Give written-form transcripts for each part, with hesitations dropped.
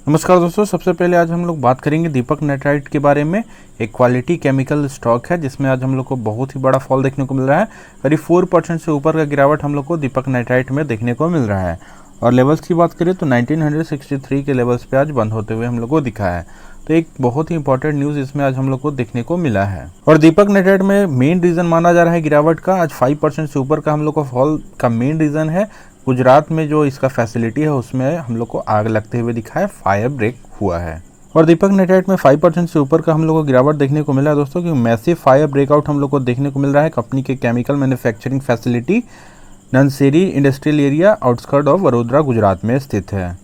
नमस्कार दोस्तों, सबसे पहले आज हम लोग बात करेंगे दीपक नाइट्राइट के बारे में। एक क्वालिटी केमिकल स्टॉक है जिसमें आज हम लोग को बहुत ही बड़ा फॉल देखने को मिल रहा है। करीब 4% से ऊपर का गिरावट हम लोग को दीपक नाइट्राइट में देखने को मिल रहा है। और लेवल्स की बात करें तो 1963 के लेवल्स पे आज बंद होते हुए हम लोग को दिखा है। तो एक बहुत ही इंपॉर्टेंट न्यूज़ इसमें आज हम लोग को देखने को मिला है। और दीपक नाइट्राइट में मेन रीज़न माना जा रहा है गिरावट का, आज 5% से ऊपर का हम लोग को फॉल का मेन रीज़न है गुजरात में जो इसका फैसिलिटी है उसमें हम लोग को आग लगते हुए दिखा है, फायर ब्रेक हुआ है। और दीपक नाइट्राइट में 5% से ऊपर का हम लोग को गिरावट देखने को मिला है दोस्तों, कि मैसिव फायर ब्रेकआउट हम लोग को देखने को मिल रहा है कंपनी के chemical manufacturing facility Nandesari industrial area outskirt of Vadodara Gujarat में स्थित है।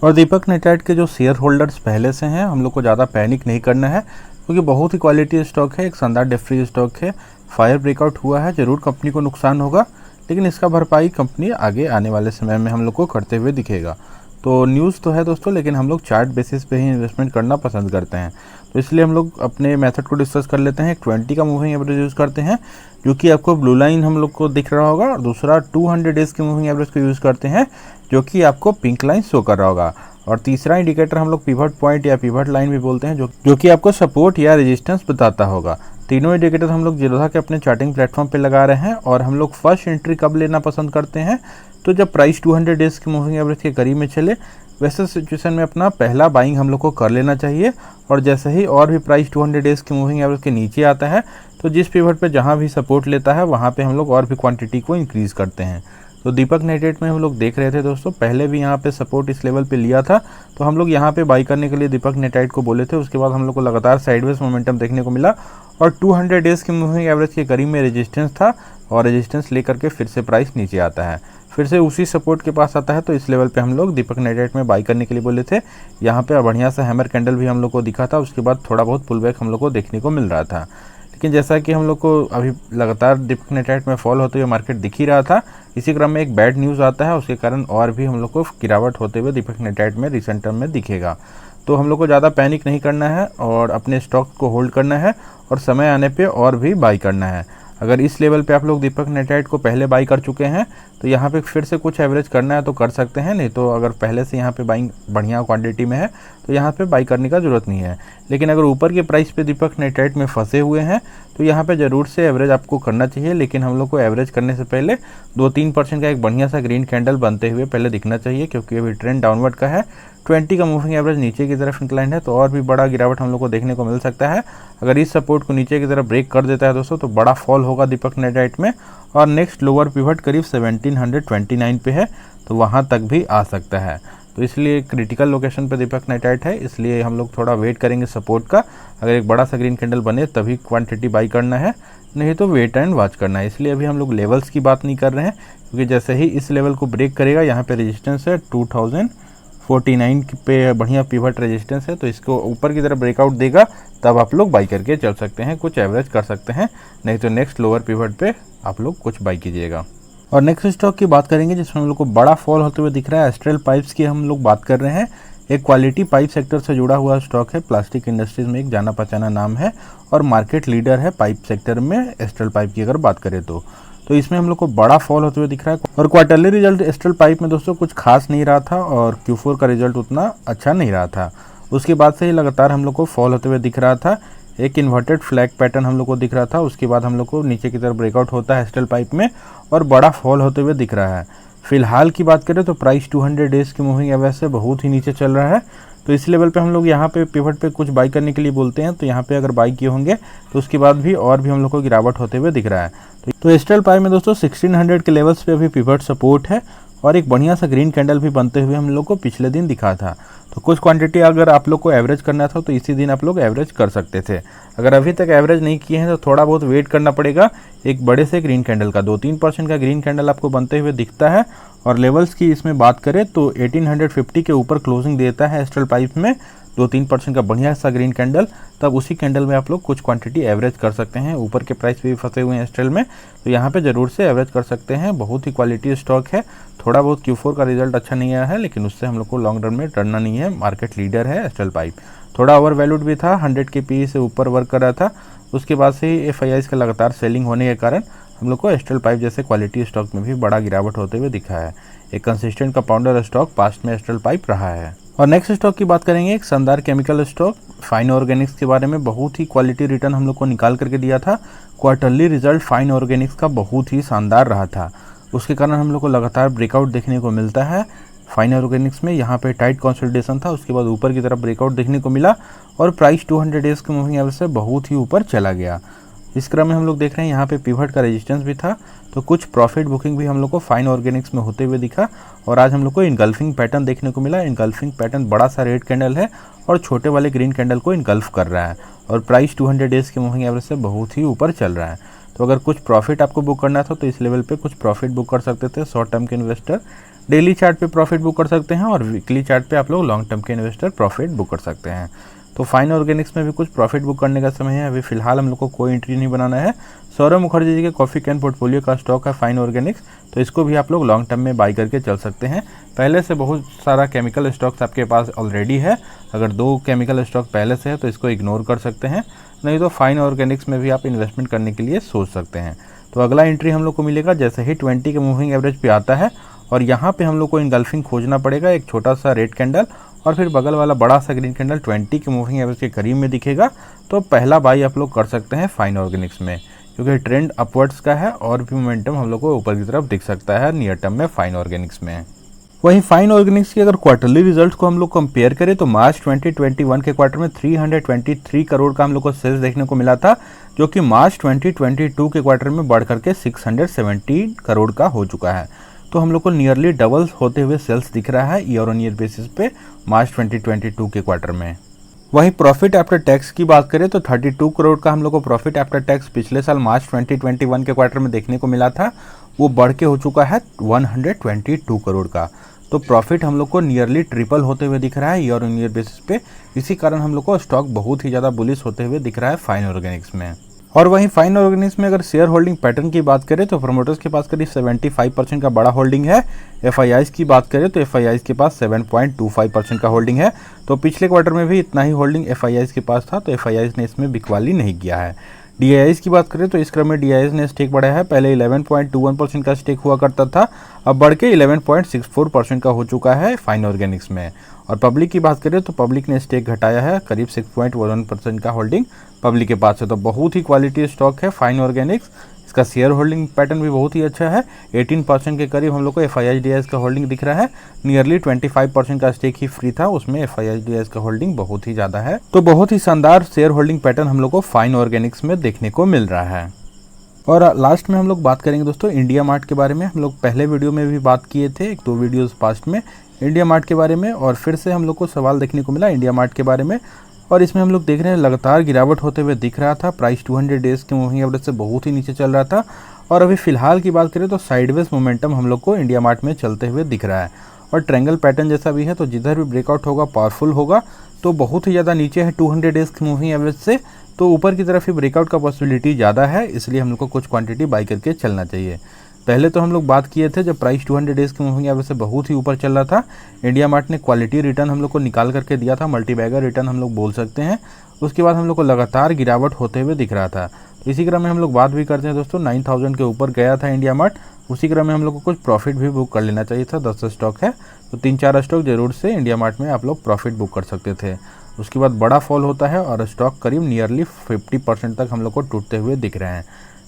और दीपक नाइट्राइट के जो शेयर होल्डर्स पहले से हैं, हम लोग को ज़्यादा पैनिक नहीं करना है क्योंकि बहुत ही क्वालिटी स्टॉक है, एक शानदार डेफ्री स्टॉक है। फायर ब्रेकआउट हुआ है, जरूर कंपनी को नुकसान होगा, लेकिन इसका भरपाई कंपनी आगे आने वाले समय में हम लोग को करते हुए दिखेगा। तो न्यूज़ तो है दोस्तों, लेकिन हम लोग चार्ट बेसिस पे ही इन्वेस्टमेंट करना पसंद करते हैं। तो इसलिए हम लोग अपने मेथड को डिस्कस कर लेते हैं। 20 का मूविंग एवरेज यूज़ करते हैं जो कि आपको ब्लू लाइन हम लोग को दिख रहा होगा, और दूसरा 200 डेज़ के मूविंग एवरेज को यूज़ करते हैं जो कि आपको पिंक लाइन शो कर रहा होगा। और तीसरा इंडिकेटर हम लोग पिवट पॉइंट या पिवट लाइन भी बोलते हैं जो कि आपको सपोर्ट या रेजिस्टेंस बताता होगा। तीनों इंडिकेटर हम लोग जीरोधा के अपने चार्टिंग प्लेटफॉर्म पे लगा रहे हैं। और हम लोग फर्स्ट एंट्री कब लेना पसंद करते हैं, तो जब प्राइस 200 डेज़ के मूविंग एवरेज के करीब में चले, वैसे सिचुएशन में अपना पहला बाइंग हम लोग को कर लेना चाहिए। और जैसे ही और भी प्राइस 200 डेज़ के मूविंग एवरेज के नीचे आता है, तो जिस पिवट पे जहाँ भी सपोर्ट लेता है वहाँ पे हम लोग और भी क्वांटिटी को इंक्रीज़ करते हैं। तो दीपक नाइट्राइट में हम लोग देख रहे थे दोस्तों, पहले भी यहाँ पे सपोर्ट इस लेवल पे लिया था, तो हम लोग यहाँ पे बाई करने के लिए दीपक नाइट्राइट को बोले थे। उसके बाद हम लोग को लगातार साइडवेज मोमेंटम देखने को मिला और 200 डेज़ के मूविंग एवरेज के करीब में रेजिस्टेंस था, और रेजिस्टेंस लेकर के फिर से प्राइस नीचे आता है, फिर से उसी सपोर्ट के पास आता है। तो इस लेवल पे हम लोग दीपक नाइट्राइट में बाई करने के लिए बोले थे। यहाँ पे बढ़िया सा हैमर कैंडल भी हम लोग को दिखा था, उसके बाद थोड़ा बहुत पुल बैक हम लोग को देखने को मिल रहा था। लेकिन जैसा कि हम लोग को अभी लगातार दीपक नाइट्राइट में फॉल होते हुए मार्केट दिख ही रहा था, इसी क्रम में एक बैड न्यूज़ आता है, उसके कारण और भी हम लोग को गिरावट होते हुए दीपक नाइट्राइट में रिसेंट टर्म में दिखेगा। तो हम लोग को ज़्यादा पैनिक नहीं करना है और अपने स्टॉक को होल्ड करना है और समय आने पे और भी बाई करना है। अगर इस लेवल पे आप लोग दीपक नाइट्राइट को पहले बाई कर चुके हैं तो यहाँ पे फिर से कुछ एवरेज करना है तो कर सकते हैं, नहीं तो अगर पहले से यहाँ पे बाइंग बढ़िया क्वांटिटी में है तो यहाँ पे बाई करने का ज़रूरत नहीं है। लेकिन अगर ऊपर के प्राइस पे दीपक नाइट्राइट में फंसे हुए हैं तो यहाँ पे ज़रूर से एवरेज आपको करना चाहिए, लेकिन हम लोग को एवरेज करने से पहले 2-3% का एक बढ़िया सा ग्रीन कैंडल बनते हुए पहले दिखना चाहिए, क्योंकि अभी ट्रेंड डाउनवर्ड का है। 20 का मूविंग एवरेज नीचे की तरफ इंक्लाइंड है, तो और भी बड़ा गिरावट हम लोग को देखने को मिल सकता है। अगर इस सपोर्ट को नीचे की तरफ ब्रेक कर देता है दोस्तों, तो बड़ा फॉल होगा दीपक नाइट्राइट में, और नेक्स्ट लोअर पिवट करीब 1729 पे है, तो वहाँ तक भी आ सकता है। तो इसलिए क्रिटिकल लोकेशन पे दीपक नाइट्राइट है, इसलिए हम लोग थोड़ा वेट करेंगे सपोर्ट का। अगर एक बड़ा सा ग्रीन कैंडल बने तभी क्वांटिटी बाई करना है, नहीं तो वेट एंड वॉच करना है। इसलिए अभी हम लोग लेवल्स की बात नहीं कर रहे हैं, क्योंकि जैसे ही इस लेवल को ब्रेक करेगा, यहाँ पे रेजिस्टेंस है 2049 पे बढ़िया पिवट रेजिस्टेंस है, तो इसको ऊपर की तरफ ब्रेकआउट देगा तब आप लोग बाई करके चल सकते हैं, कुछ एवरेज कर सकते हैं, नहीं तो नेक्स्ट लोअर पिवट पे आप लोग कुछ बाई कीजिएगा। और नेक्स्ट स्टॉक की बात करेंगे जिसमें हम लोग को बड़ा फॉल होते हुए दिख रहा है, एस्ट्रल पाइप्स की हम लोग बात कर रहे हैं। एक क्वालिटी पाइप सेक्टर से जुड़ा हुआ स्टॉक है, प्लास्टिक इंडस्ट्रीज में एक जाना पहचाना नाम है और मार्केट लीडर है पाइप सेक्टर में एस्ट्रल पाइप की अगर बात करें तो इसमें हम लोग को बड़ा फॉल होते हुए दिख रहा है। और क्वार्टरली रिजल्ट एस्ट्रल पाइप में दोस्तों कुछ खास नहीं रहा था, और Q4 का रिजल्ट उतना अच्छा नहीं रहा था। उसके बाद से ही लगातार हम लोग को फॉल होते हुए दिख रहा था। एक इन्वर्टेड फ्लैग पैटर्न हम लोग को दिख रहा था, उसके बाद हम लोग को नीचे की तरफ ब्रेकआउट होता है एस्ट्रल पाइप में और बड़ा फॉल होते हुए दिख रहा है। फिलहाल की बात करें तो प्राइस 200 डेज़ की मूविंग एवरेज से बहुत ही नीचे चल रहा है, तो इस लेवल पे हम लोग यहाँ पे पिवट पे कुछ बाई करने के लिए बोलते हैं। तो यहाँ पे अगर बाई किए होंगे तो उसके बाद भी और भी हम लोग को गिरावट होते हुए दिख रहा है। तो एस्ट्रल पाइप में दोस्तों 1600 के लेवल्स पे अभी पिवट सपोर्ट है, और एक बढ़िया सा ग्रीन कैंडल भी बनते हुए हम लोग को पिछले दिन दिखा था। तो कुछ क्वांटिटी अगर आप लोग को एवरेज करना था तो इसी दिन आप लोग एवरेज कर सकते थे। अगर अभी तक एवरेज नहीं किए हैं तो थोड़ा बहुत वेट करना पड़ेगा। एक बड़े से ग्रीन कैंडल का 2-3% का ग्रीन कैंडल आपको बनते हुए दिखता है। और लेवल्स की इसमें बात करें तो 1850 के ऊपर क्लोजिंग देता है एस्ट्रल पाइप में, 2-3% का बढ़िया सा ग्रीन कैंडल, तब उसी कैंडल में आप लोग कुछ क्वांटिटी एवरेज कर सकते हैं। ऊपर के प्राइस पे भी फंसे हुए हैं एस्ट्रल में, तो यहाँ पे ज़रूर से एवरेज कर सकते हैं। बहुत ही क्वालिटी स्टॉक है। थोड़ा बहुत Q4 का रिजल्ट अच्छा नहीं आया है, लेकिन उससे हम लोग को लॉन्ग रन में डरना नहीं है। मार्केट लीडर है एस्ट्रल पाइप। थोड़ा ओवर वैल्यूड भी था, 100 के PE से ऊपर वर्क कर रहा था। उसके बाद से ही FIIs का लगातार सेलिंग होने के कारण हम लोग को एस्ट्रल पाइप जैसे क्वालिटी स्टॉक में भी बड़ा गिरावट होते हुए दिखा है। एक कंसिस्टेंट कंपाउंडर स्टॉक पास्ट में एस्ट्रल पाइप रहा है। और नेक्स्ट स्टॉक की बात करेंगे, एक शानदार केमिकल स्टॉक फाइन ऑर्गेनिक्स के बारे में। बहुत ही क्वालिटी रिटर्न हम लोग को निकाल करके दिया था। क्वार्टरली रिजल्ट फाइन ऑर्गेनिक्स का बहुत ही शानदार रहा था, उसके कारण हम लोग को लगातार ब्रेकआउट देखने को मिलता है। फाइन ऑर्गेनिक्स में यहाँ पे टाइट कंसोलिडेशन था, उसके बाद ऊपर की तरफ ब्रेकआउट देखने को मिला और प्राइस 200 डेज के मूविंग एवरेज से बहुत ही ऊपर चला गया। इस क्रम में हम लोग देख रहे हैं यहाँ पे पिवट का रेजिस्टेंस भी था, तो कुछ प्रॉफिट बुकिंग भी हम लोग को फाइन ऑर्गेनिक्स में होते हुए दिखा। और आज हम लोग को इनगल्फिंग पैटर्न देखने को मिला। इनगल्फिंग पैटर्न बड़ा सा रेड कैंडल है और छोटे वाले ग्रीन कैंडल को इनगल्फ कर रहा है और प्राइस 200 डेज के मूविंग एवरेज से बहुत ही ऊपर चल रहा है। तो अगर कुछ प्रॉफिट आपको बुक करना था तो इस लेवल पे कुछ प्रॉफिट बुक कर सकते थे शॉर्ट टर्म के इन्वेस्टर। डेली चार्ट पे प्रॉफिट बुक कर सकते हैं और वीकली चार्ट पे आप लोग लॉन्ग टर्म के इन्वेस्टर प्रॉफिट बुक कर सकते हैं। तो फाइन ऑर्गेनिक्स में भी कुछ प्रॉफिट बुक करने का समय है। अभी फिलहाल हम लोग को कोई एंट्री नहीं बनाना है। सौरभ मुखर्जी जी के कॉफ़ी कैन पोर्टफोलियो का स्टॉक है फाइन ऑर्गेनिक्स, तो इसको भी आप लोग लॉन्ग टर्म में बाई करके चल सकते हैं। पहले से बहुत सारा केमिकल स्टॉक्स आपके पास ऑलरेडी है। अगर 2 केमिकल स्टॉक पहले से है तो इसको इग्नोर कर सकते हैं, नहीं तो फाइन ऑर्गेनिक्स में भी आप इन्वेस्टमेंट करने के लिए सोच सकते हैं। तो अगला एंट्री हम लोग को मिलेगा जैसे ही 20 के मूविंग एवरेज पे आता है और यहाँ पे हम लोग को इनगल्फिंग खोजना पड़ेगा। एक छोटा सा रेड कैंडल और फिर बगल वाला बड़ा सा ग्रीन कैंडल 20 के मूविंग एवरेज के करीब में दिखेगा, तो पहला बाई आप लोग कर सकते हैं फाइन ऑर्गेनिक्स में, क्योंकि ट्रेंड अपवर्ड्स का है और भी मोमेंटम हम लोग को ऊपर की तरफ दिख सकता है नियर टर्म में फाइन ऑर्गेनिक्स में। वहीं फाइन ऑर्गेनिक्स की अगर क्वार्टरली रिजल्ट्स को हम लोग कंपेयर करें तो मार्च 2021 के क्वार्टर में 323 करोड़ का हम लोग को सेल्स देखने को मिला था, जो कि मार्च 2022 के क्वार्टर में बढ़ करके 617 करोड़ का हो चुका है। तो हम लोग को नियरली डबल होते हुए सेल्स दिख रहा है ईयर ऑन ईयर बेसिस पे मार्च 2022 के क्वार्टर में। वहीं प्रॉफिट आफ्टर टैक्स की बात करें तो 32 करोड़ का हम लोग को प्रॉफिट आफ्टर टैक्स पिछले साल मार्च 2021 के क्वार्टर में देखने को मिला था, वो बढ़ के हो चुका है 122 करोड़ का। तो प्रॉफिट हम लोग को नियरली ट्रिपल होते हुए दिख रहा है ईयर ऑन ईयर बेसिस पे। इसी कारण हम लोग को स्टॉक बहुत ही ज़्यादा बुलिश होते हुए दिख रहा है फाइन ऑर्गेनिक्स में। और वहीं फाइन ऑर्गेनिक्स में अगर शेयर होल्डिंग पैटर्न की बात करें तो प्रोमोटर्स के पास करीब 75% का बड़ा होल्डिंग है। एफआईआईज की बात करें तो एफआईआईज के पास 7.25% का होल्डिंग है। तो पिछले क्वार्टर में भी इतना ही होल्डिंग एफआईआईज के पास था, तो एफआईआईज ने इसमें बिकवाली नहीं किया है। डीआईआईज की बात करें तो इस क्रम में डीआईआईज ने स्टेक बढ़ाया है। पहले 11.21% का स्टेक हुआ करता था, अब बढ़ के 11.64% का हो चुका है फाइन ऑर्गेनिक्स में। और पब्लिक की बात करें तो पब्लिक ने स्टेक घटाया है, करीब 6.11% का होल्डिंग पब्लिक के पास है। तो बहुत ही क्वालिटी स्टॉक है फाइन ऑर्गेनिक्स। इसका शेयर होल्डिंग पैटर्न भी बहुत ही अच्छा है। 18% के करीब हम लोग को एफआईआईडीआईएस का होल्डिंग दिख रहा है। नियरली 25% का स्टेक ही फ्री था, उसमें एफआईआईडीआईएस का होल्डिंग बहुत ही ज़्यादा है। तो बहुत ही शानदार शेयर होल्डिंग पैटर्न हम लोग को फाइन ऑर्गेनिक्स में देखने को मिल रहा है। और लास्ट में हम लोग बात करेंगे दोस्तों इंडिया मार्ट के बारे में। हम लोग पहले वीडियो में भी बात किए थे, 1-2 वीडियोज़ पास्ट में इंडिया मार्ट के बारे में, और फिर से हम लोग को सवाल देखने को मिला इंडिया मार्ट के बारे में। और इसमें हम लोग देख रहे हैं लगातार गिरावट होते हुए दिख रहा था। प्राइस 200 डेज के मूविंग एवरेज से बहुत ही नीचे चल रहा था। और अभी फिलहाल की बात करें तो साइडवेज मोमेंटम हम लोग को इंडिया मार्ट में चलते हुए दिख रहा है और ट्रायंगल पैटर्न जैसा भी है। तो जिधर भी ब्रेकआउट होगा पावरफुल होगा। तो बहुत ही ज़्यादा नीचे है 200 डेज के मूविंग एवरेज से, तो ऊपर की तरफ ही ब्रेकआउट का पॉसिबिलिटी ज़्यादा है, इसलिए हम लोग को कुछ क्वांटिटी बाई करके चलना चाहिए। पहले तो हम लोग बात किए थे जब प्राइस 200 डेज के मूविंग एवरेज से बहुत ही ऊपर चल रहा था, इंडिया मार्ट ने क्वालिटी रिटर्न हम लोग को निकाल करके दिया था, मल्टीबैगर रिटर्न हम लोग बोल सकते हैं। उसके बाद हम लोग को लगातार गिरावट होते हुए दिख रहा था। तो इसी क्रम में हम लोग बात भी करते हैं दोस्तों, 9000 के ऊपर गया था इंडिया मार्ट। उसी क्रम में हम लोग को कुछ प्रॉफिट भी बुक कर लेना चाहिए था। 10 स्टॉक है तो 3-4 स्टॉक जरूर से इंडिया मार्ट में आप लोग प्रॉफिट बुक कर सकते थे। उसके बाद बड़ा फॉल होता है और स्टॉक करीब नियरली 50% तक हम लोग को टूटते हुए दिख रहे हैं।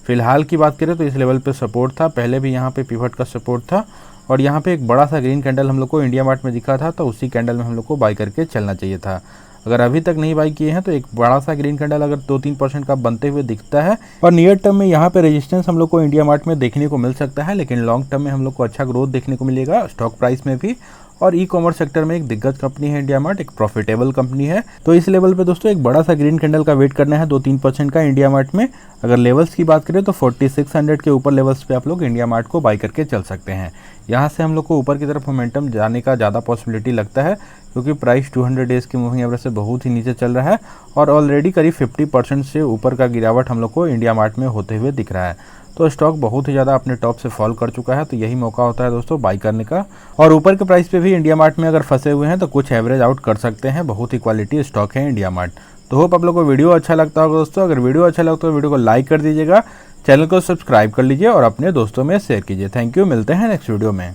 फिलहाल की बात करें तो इस लेवल पे सपोर्ट था, पहले भी यहाँ पे पिवट का सपोर्ट था और यहाँ पे एक बड़ा सा ग्रीन कैंडल हम लोग को इंडिया मार्ट में दिखा था, तो उसी कैंडल में हम लोग को बाई करके चलना चाहिए था। अगर अभी तक नहीं बाई किए हैं तो एक बड़ा सा ग्रीन कैंडल अगर 2-3% का बनते हुए दिखता है और नियर टर्म में यहाँ पे रेजिस्टेंस हम लोग को इंडिया मार्ट में देखने को मिल सकता है, लेकिन लॉन्ग टर्म में हम लोग को अच्छा ग्रोथ देखने को मिलेगा स्टॉक प्राइस में भी। और ई कॉमर्स सेक्टर में एक दिग्गज कंपनी है इंडिया मार्ट, एक प्रॉफिटेबल कंपनी है। तो इस लेवल पे दोस्तों एक बड़ा सा ग्रीन कैंडल का वेट करना है 2-3% का इंडिया मार्ट में। अगर लेवल्स की बात करें तो 4600 के ऊपर लेवल्स पे आप लोग इंडिया मार्ट को बाई करके चल सकते हैं। यहाँ से हम लोग को ऊपर की तरफ मोमेंटम जाने का ज़्यादा पॉसिबिलिटी लगता है, क्योंकि प्राइस 200 डेज की मूविंग एवरेज से बहुत ही नीचे चल रहा है और ऑलरेडी करीब 50% से ऊपर का गिरावट हम लोग को इंडिया मार्ट में होते हुए दिख रहा है। तो स्टॉक बहुत ही ज़्यादा अपने टॉप से फॉल कर चुका है, तो यही मौका होता है दोस्तों बाई करने का। और ऊपर के प्राइस पे भी इंडिया मार्ट में अगर फंसे हुए हैं तो कुछ एवरेज आउट कर सकते हैं। बहुत ही क्वालिटी स्टॉक है इंडिया मार्ट। तो होप आप लोग को वीडियो अच्छा लगता होगा दोस्तों। अगर वीडियो अच्छा लगता है तो वीडियो को लाइक कर दीजिएगा, चैनल को सब्सक्राइब कर लीजिए और अपने दोस्तों में शेयर कीजिए। थैंक यू, मिलते हैं नेक्स्ट वीडियो में।